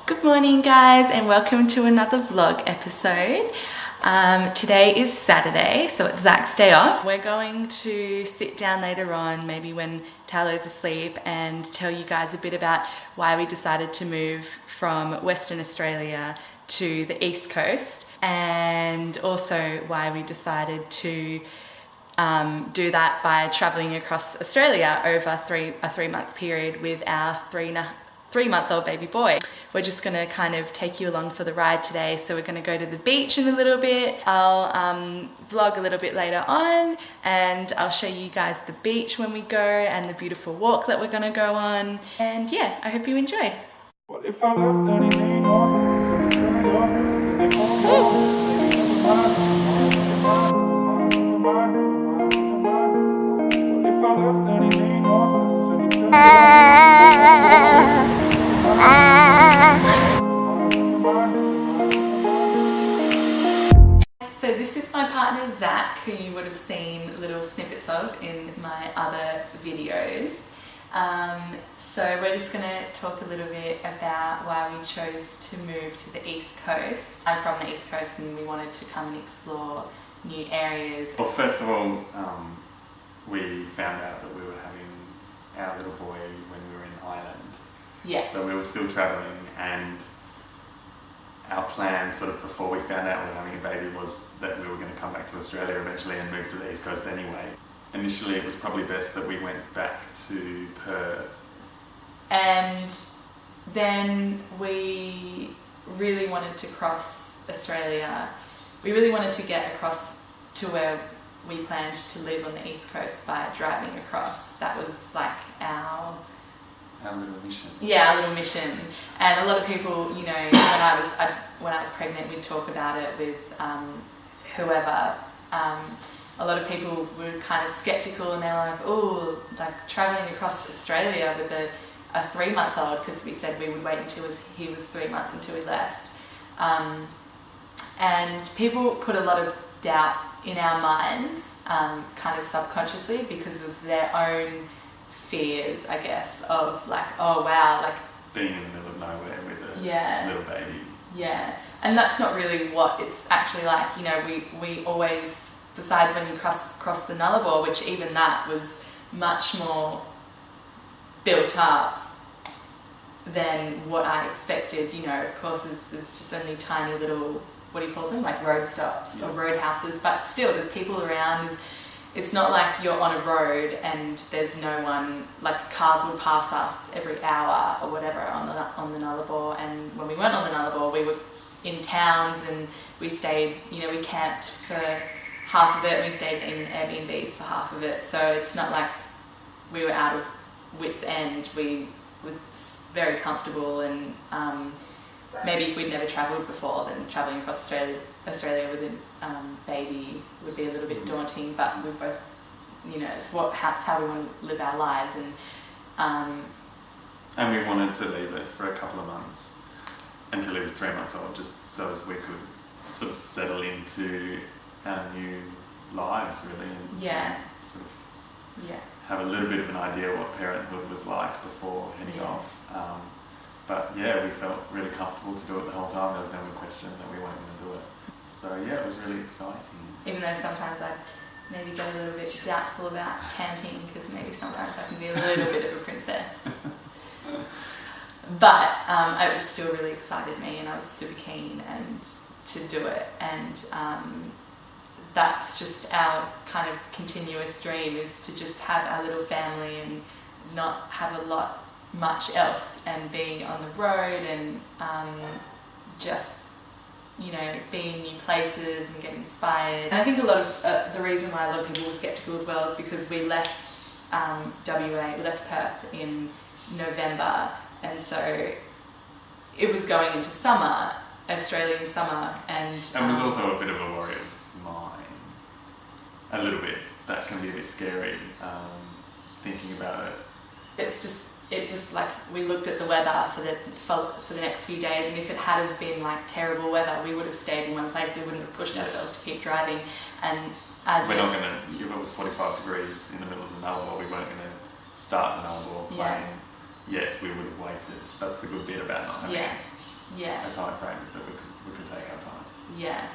Good morning guys, and welcome to another vlog episode. Today is Saturday, so it's Zach's day off. We're going to sit down later on, maybe when Tallow's asleep, and tell you guys a bit about why we decided to move from Western Australia to the East Coast, and also why we decided to do that by traveling across Australia over a three-month period with our three-month-old baby boy. We're just gonna kind of take you along for the ride today. So we're gonna go to the beach in a little bit. I'll vlog a little bit later on, and I'll show you guys the beach when we go and the beautiful walk that we're gonna go on. And yeah, I hope you enjoy. What if I left anything So this is my partner Zach, who you would have seen little snippets of in my other videos. So we're just going to talk a little bit about why we chose to move to the East Coast. I'm from the East Coast and we wanted to come and explore new areas. Well, first of all, we found out that we were having our little boy when we were in Ireland. Yeah. So we were still travelling, and our plan sort of before we found out we were having a baby was that we were going to come back to Australia eventually and move to the East Coast anyway. Initially it was probably best that we went back to Perth. And then we really wanted to cross Australia. We really wanted to get across to where we planned to live on the East Coast by driving across. That was like our little mission. Yeah, our little mission. And a lot of people, you know, when I was pregnant, we'd talk about it with whoever. A lot of people were kind of skeptical, and they were like, "Oh, like traveling across Australia with a 3-month-old," because we said we would wait until he was 3 months until we left. And people put a lot of doubt in our minds, kind of subconsciously, because of their own fears, I guess, of like, oh wow, like being in the middle of nowhere with a little baby. Yeah, and that's not really what it's actually like. You know, we always, besides when you cross the Nullarbor, which even that was much more built up than what I expected. You know, of course, there's just only tiny little, what do you call them, like road stops or road houses, but still there's people around. It's not like you're on a road and there's no one, like cars would pass us every hour or whatever on the Nullarbor. And when we weren't on the Nullarbor, we were in towns and we stayed, you know, we camped for half of it, we stayed in Airbnbs for half of it. So it's not like we were out of wit's end. We were very comfortable, and maybe if we'd never travelled before, then travelling across Australia with a baby would be a little bit daunting, but we both, you know, it's how we want to live our lives. And we wanted to leave it for a couple of months until he was 3 months old, just so as we could sort of settle into our new lives, really, and sort of have a little bit of an idea what parenthood was like before heading off. But yeah, we felt really comfortable to do it the whole time. There was no question that we weren't going to do it. So yeah, it was really exciting. Even though sometimes I maybe get a little bit doubtful about camping, because maybe sometimes I can be a little bit of a princess. But it still really excited me, and I was super keen to do it. And that's just our kind of continuous dream, is to just have our little family and not have much else, and being on the road and just, you know, being in new places and get inspired. And I think a lot of the reason why a lot of people were skeptical as well is because we left WA, we left Perth in November, and so it was going into summer, Australian summer, and it was also a bit of a worry of mine, a little bit. That can be a bit scary, thinking about it. It's just like, we looked at the weather for the next few days, and if it had have been like terrible weather, we would have stayed in one place. We wouldn't have pushed ourselves to keep driving. And we're not going to, if it was 45 degrees in the middle of the Nullarbor, we weren't going to start the Nullarbor plane yet. We would have waited. That's the good bit about not having time frames that we could take our time. Yeah.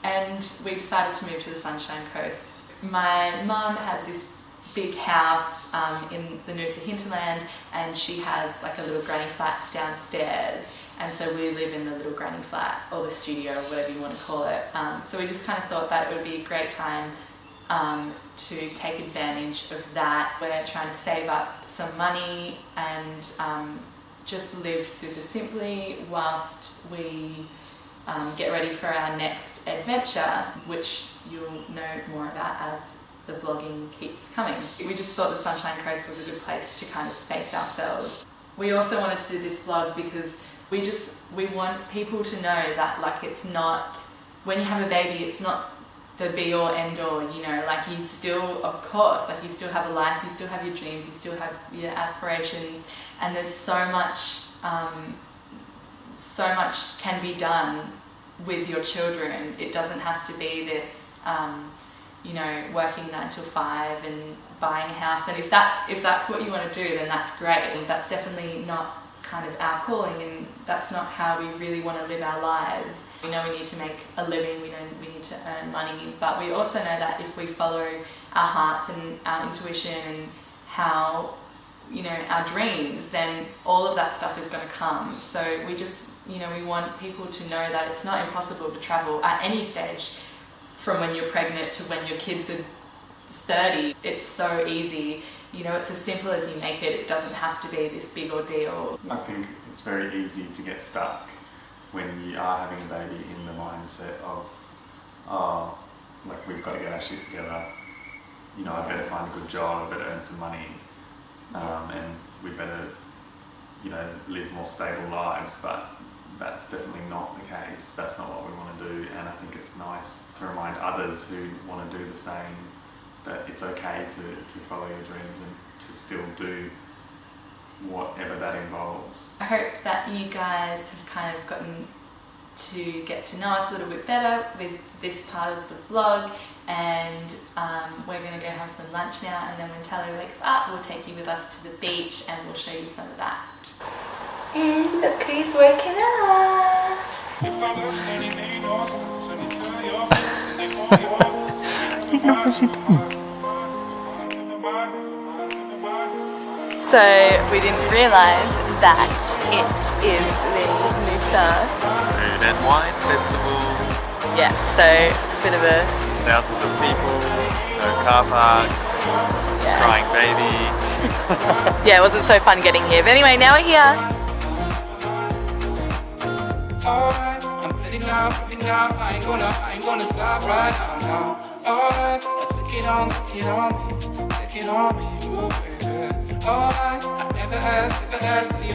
And we decided to move to the Sunshine Coast. My mum has this big house in the Noosa hinterland, and she has like a little granny flat downstairs, and so we live in the little granny flat, or the studio, or whatever you want to call it. So we just kind of thought that it would be a great time to take advantage of that. We're trying to save up some money and just live super simply whilst we get ready for our next adventure, which you'll know more about as the vlogging keeps coming. We just thought the Sunshine Coast was a good place to kind of face ourselves. We also wanted to do this vlog because we want people to know that, like, it's not, when you have a baby, it's not the be all end all, you know, like, you still, of course, like, you still have a life, you still have your dreams, you still have your aspirations, and there's so much can be done with your children. It doesn't have to be this, you know, working 9 to 5 and buying a house. And if that's what you want to do, then that's great. And that's definitely not kind of our calling, and that's not how we really want to live our lives. We know we need to make a living, we need to earn money, but we also know that if we follow our hearts and our intuition and how, you know, our dreams, then all of that stuff is going to come. So we just, you know, we want people to know that it's not impossible to travel at any stage, from when you're pregnant to when your kids are 30. It's so easy. You know, it's as simple as you make it. It doesn't have to be this big ordeal. I think it's very easy to get stuck when you are having a baby in the mindset of, oh, like, we've got to get our shit together. You know, I better find a good job, I better earn some money, and we better, you know, live more stable lives. But that's definitely not the case. That's not what we want to do, and I think it's nice to remind others who want to do the same that it's okay to follow your dreams and to still do whatever that involves. I hope that you guys have kind of gotten to get to know us a little bit better with this part of the vlog, and we're going to go have some lunch now, and then when Tallow wakes up, we'll take you with us to the beach and we'll show you some of that. And look who's waking up! So we didn't realise that it is the Noosa Food and Wine Festival. Yeah, so a bit of a... Thousands of people, no car parks, crying baby. Yeah, it wasn't so fun getting here. But anyway, now we're here. Alright, I'm ready now, I ain't gonna stop right now. Alright, take it on me, ooh, baby. Alright, I never asked, do you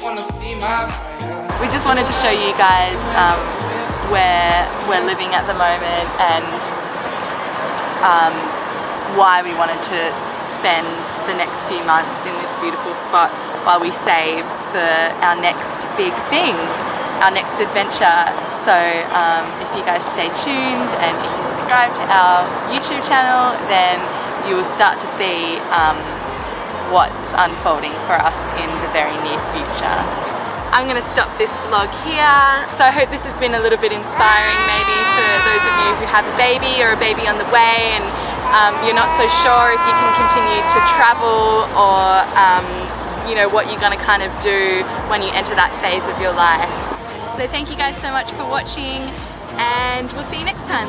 wanna see my fire? We just wanted to show you guys where we're living at the moment, and why we wanted to spend the next few months in this beautiful spot while we save for our next big thing, our next adventure. So if you guys stay tuned and if you subscribe to our YouTube channel, then you will start to see what's unfolding for us in the very near future. I'm going to stop this vlog here. So I hope this has been a little bit inspiring, maybe for those of you who have a baby or a baby on the way, and you're not so sure if you can continue to travel, or you know, what you're going to kind of do when you enter that phase of your life. So thank you guys so much for watching, and we'll see you next time.